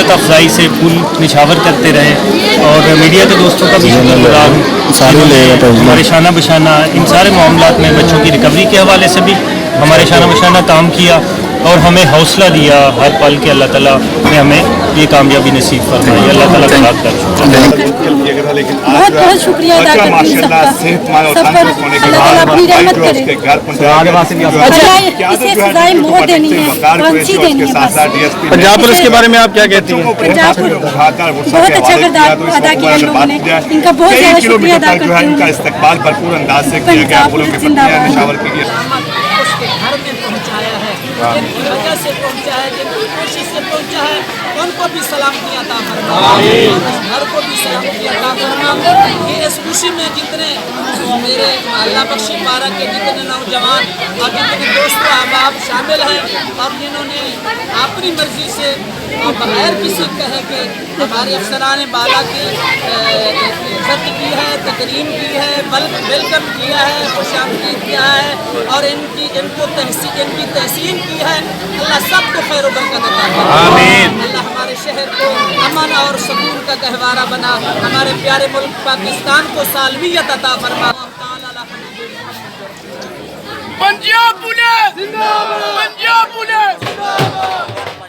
حوصلہ افزائی سے پھول نچھاور کرتے رہے. اور میڈیا کے دوستوں کا بھی شکریہ ہمارے شانہ بشانہ ان سارے معاملات میں بچوں کی ریکوری کے حوالے سے بھی ہمارے شانہ بشانہ کام کیا اور ہمیں حوصلہ دیا ہر پل کے. اللہ تعالیٰ نے ہمیں یہ کامیابی نصیب فرمائی. اللہ تعالیٰ کا بات کر بہت بہت شکریہ ادا کرتی ہوں سب کا. سب پر اللہ تعالیٰ اپنی رحمت کرے. اسے سزائے موت دینی ہے, پھانسی دینی ہے بس. پنجاب پولیس کے بارے میں آپ کیا کہتی ہیں؟ پنجاب بہت اچھا کردار ادا کیا ان لوگوں نے, ان کا بہت زیادہ شکریہ ادا کرتی ہوں. ان کا استقبال بھرپور انداز سے کیا گیا. پھولوں کے پتیاں نچھاور کی گئی. اس کے گھر میں پہنچایا ہے, جن کی وجہ سے پہنچا ہے, جن کی کوشش سے پہنچا ہے, ان کو بھی سلامتی عطا فرما, اور اس گھر کو بھی سلامتی عطا فرما. کہ اس خوشی میں جتنے میرے اللہ بخشی پارہ کے جتنے نوجوان اور جتنے دوست احباب شامل ہیں اور جنہوں نے اپنی مرضی سے اور بغیر کسی کہے کہ ہمارے افسران بالا کی عزت کی ہے, تکریم کی ہے, ویلکم کیا ہے, خوش آمدید کیا ہے اور ان کی تحسین کی ہے. اللہ سب کو خیر و برکت عطا فرمائے. اللہ ہمارے شہر کو امن اور سکون کا گہوارہ بنا, ہمارے پیارے ملک پاکستان کو سالمیت عطا فرما. پنجاب پولیس